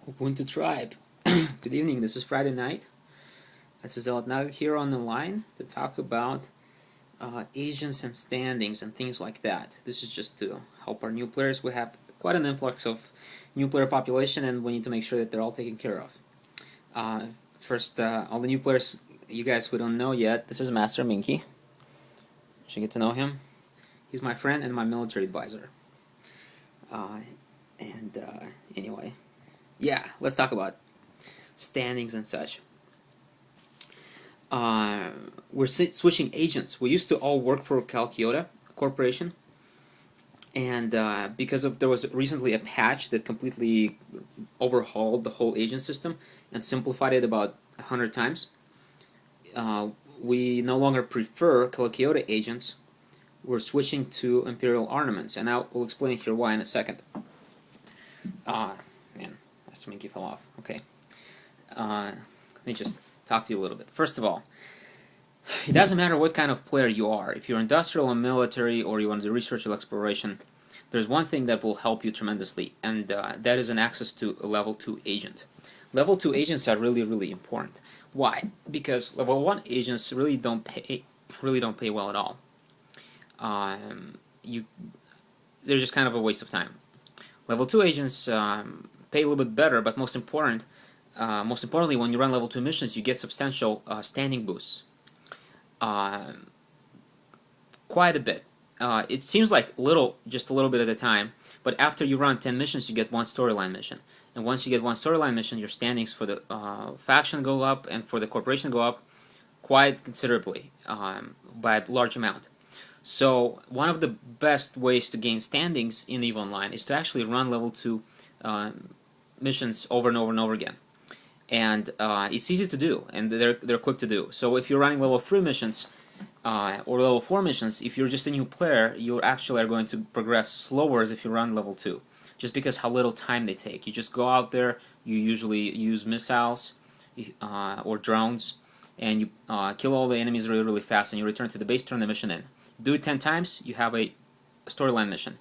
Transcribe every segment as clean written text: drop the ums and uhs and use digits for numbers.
Ubuntu Tribe. Good evening. This is Friday night. This is Zealot Naga here on the line to talk about agents and standings and things like that. This is just to help our new players. We have quite an influx of new player population, and we need to make sure that they're all taken care of. First, all the new players, you guys who don't know yet, this is Master Minky. You should get to know him. He's my friend and my military advisor. Anyway. Yeah, let's talk about standings and such. We're switching agents. We used to all work for Calcutta Corporation, and because there was recently a patch that completely overhauled the whole agent system and simplified it about 100 times, we no longer prefer Calcutta agents. We're switching to Imperial Armaments, and I will explain here why in a second. Man, Master Minky fell off. Okay. Let me just talk to you a little bit. First of all, it doesn't matter what kind of player you are. If you're industrial or military, or you want to do research or exploration, there's one thing that will help you tremendously, and that is an access to a level 2 agent. Level 2 agents are really, really important. Why? Because level 1 agents really don't pay well at all. They're just kind of a waste of time. Level 2 agents pay a little bit better, but most importantly, when you run level 2 missions, you get substantial standing boosts. Quite a bit. It seems like just a little bit at a time, but after you run 10 missions, you get one storyline mission. And once you get one storyline mission, your standings for the faction go up, and for the corporation go up quite considerably, by a large amount. So one of the best ways to gain standings in EVE Online is to actually run level 2 missions over and over and over again. And it's easy to do, and they're quick to do. So if you're running level 3 missions or level 4 missions, if you're just a new player, you actually are going to progress slower as if you run level 2, just because how little time they take. You just go out there, you usually use missiles or drones, and you kill all the enemies really, really fast, and you return to the base, turn the mission in. Do it 10 times, you have a storyline mission.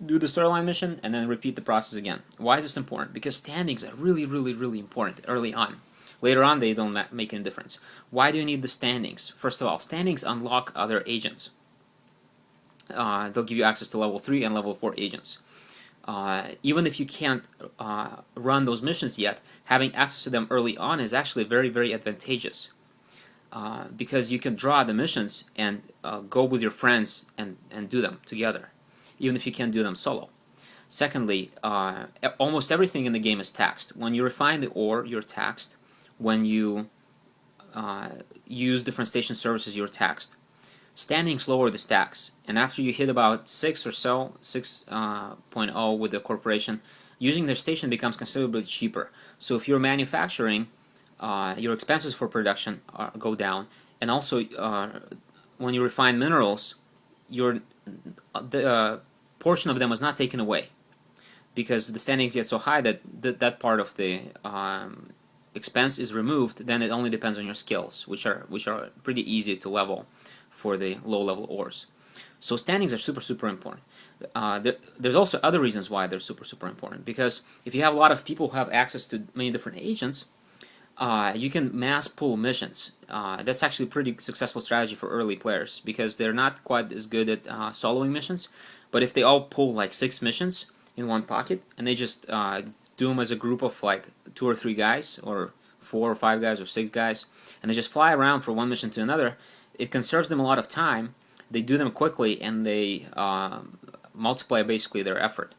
Do the storyline mission, and then repeat the process again. Why is this important? Because standings are really, really, really important early on. Later on, they don't make any difference. Why do you need the standings? First of all, standings unlock other agents. They'll give you access to level 3 and level 4 agents. Even if you can't run those missions yet, having access to them early on is actually very, very advantageous. Because you can draw the missions and go with your friends and do them together, even if you can't do them solo. Secondly, almost everything in the game is taxed. When you refine the ore, you're taxed. When you use different station services, you're taxed. Standings lower the stacks, and after you hit about 6 or so, 6.0 with the corporation, using their station becomes considerably cheaper. So if you're manufacturing, your expenses for production go down, and also when you refine minerals, the portion of them is not taken away, because the standings get so high that that part of the expense is removed. Then it only depends on your skills, which are pretty easy to level for the low-level ores. So standings are super, super important. There's also other reasons why they're super, super important, because if you have a lot of people who have access to many different agents, you can mass pull missions. That's actually a pretty successful strategy for early players, because they're not quite as good at soloing missions. But if they all pull like 6 missions in one pocket, and they just do them as a group of like 2 or 3 guys, or 4 or 5 guys, or 6 guys, and they just fly around from one mission to another, it conserves them a lot of time. They do them quickly, and they multiply basically their effort.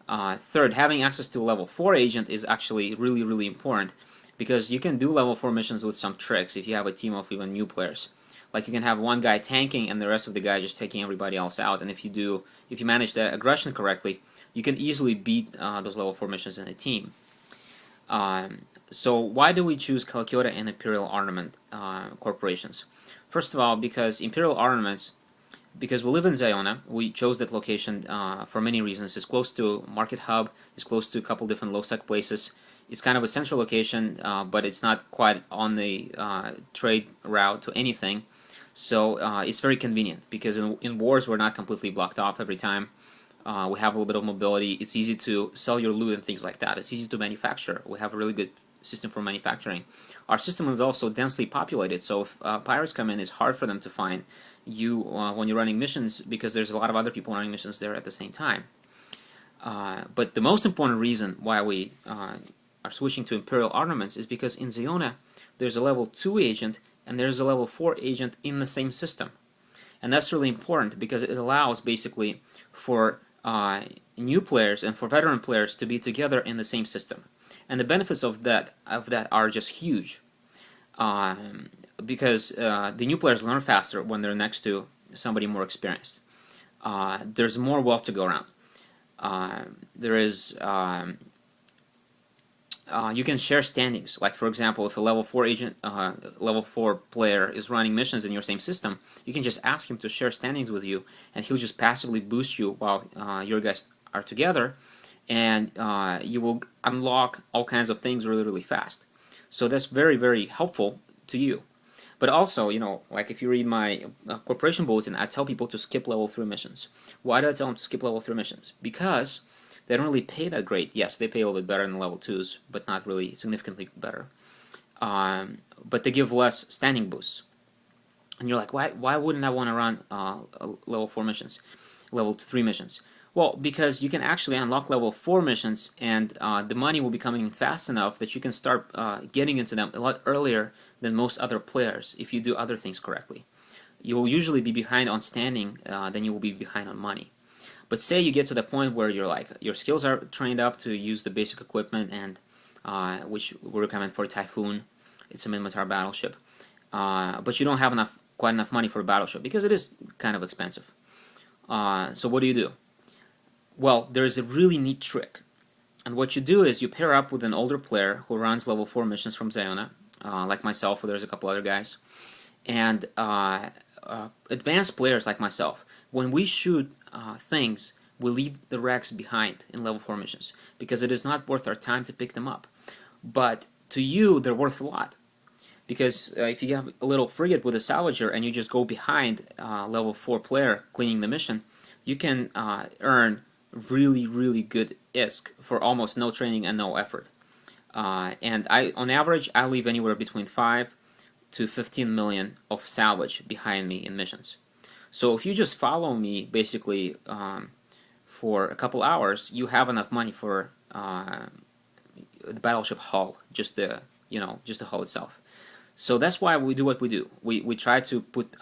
Third, having access to a level 4 agent is actually really, really important, because you can do level 4 missions with some tricks if you have a team of even new players. Like you can have one guy tanking and the rest of the guys just taking everybody else out, and if you manage the aggression correctly, you can easily beat those level 4 missions in a team. So why do we choose Calcutta and Imperial Armament corporations? First of all, because Imperial Armaments, because we live in Ziona, we chose that location for many reasons. It's close to Market Hub, it's close to a couple different low-sec places. It's kind of a central location, but it's not quite on the trade route to anything. So it's very convenient, because in wars we're not completely blocked off every time. We have a little bit of mobility. It's easy to sell your loot and things like that. It's easy to manufacture. We have a really good system for manufacturing. Our system is also densely populated, so if pirates come in, it's hard for them to find you when you're running missions because there's a lot of other people running missions there at the same time. But the most important reason why we are switching to Imperial armaments is because in Ziona there's a level 2 agent and there's a level 4 agent in the same system. And that's really important because it allows basically for new players and for veteran players to be together in the same system. And the benefits of that are just huge. Because the new players learn faster when they're next to somebody more experienced. There's more wealth to go around. There is you can share standings. Like for example, if a level 4 agent, level 4 player is running missions in your same system, you can just ask him to share standings with you, and he'll just passively boost you while your guys are together, and you will unlock all kinds of things really, really fast. So that's very, very helpful to you. But also, like if you read my corporation bulletin, I tell people to skip level 3 missions. Why do I tell them to skip level 3 missions? Because they don't really pay that great. Yes, they pay a little bit better than level 2s, but not really significantly better. But they give less standing boosts. And you're like, why wouldn't I want to run level 4 missions, level 3 missions? Well, because you can actually unlock level 4 missions, and the money will be coming in fast enough that you can start getting into them a lot earlier than most other players if you do other things correctly. You will usually be behind on standing than you will be behind on money. But say you get to the point where you're like, your skills are trained up to use the basic equipment, and which we recommend for Typhoon. It's a Minmatar battleship. But you don't have quite enough money for a battleship because it is kind of expensive. So what do? Well, there's a really neat trick. And what you do is you pair up with an older player who runs level 4 missions from Ziona, like myself, or there's a couple other guys. And advanced players like myself, when we shoot things, we leave the wrecks behind in level 4 missions because it is not worth our time to pick them up. But to you, they're worth a lot. Because if you have a little frigate with a salvager and you just go behind level 4 player cleaning the mission, you can earn really, really good ISK for almost no training and no effort. And on average, I leave anywhere between 5 to 15 million of salvage behind me in missions. So if you just follow me basically for a couple hours, you have enough money for the battleship hull, just the hull itself. So that's why we do what we do. We try to put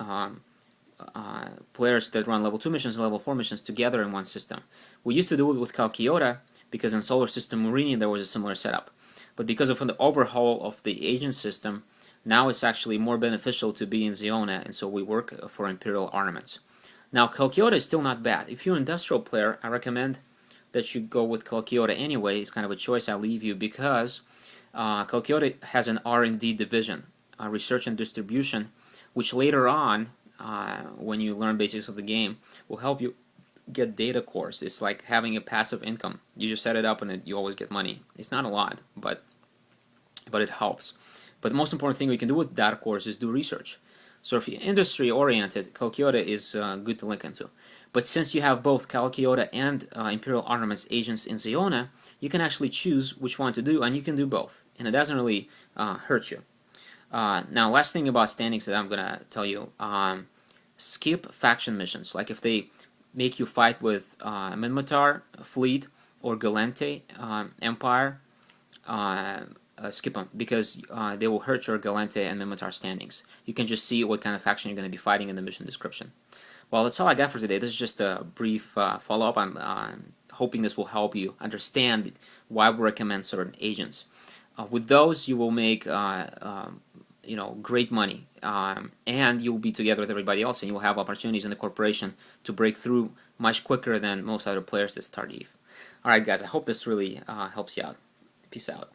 players that run level 2 missions and level 4 missions together in one system. We used to do it with Kalkiota because in Solar System Morini there was a similar setup. But because of the overhaul of the agent system, now it's actually more beneficial to be in Ziona, and so we work for Imperial armaments. Now Kalkiota is still not bad. If you're an industrial player, I recommend that you go with Kalkiota anyway. It's kind of a choice I leave you because Kalkiota has an R&D division, research and distribution, which later on, when you learn basics of the game, will help you get data cores. It's like having a passive income. You just set it up and you always get money. It's not a lot, but it helps. But the most important thing we can do with data cores is do research. So if you're industry oriented, Kalkiota is good to link into. But since you have both Kalkiota and Imperial Armaments agents in Ziona, you can actually choose which one to do, and you can do both, and it doesn't really hurt you. Now, last thing about standings that I'm gonna tell you: skip faction missions. Like if they make you fight with Minmatar fleet or Gallente Empire, skip them because they will hurt your Gallente and Minmatar standings. You can just see what kind of faction you're going to be fighting in the mission description. Well, that's all I got for today. This is just a brief follow-up. I'm hoping this will help you understand why we recommend certain agents. With those, you will make great money, and you'll be together with everybody else, and you'll have opportunities in the corporation to break through much quicker than most other players that start EVE. All right, guys. I hope this really helps you out. Peace out.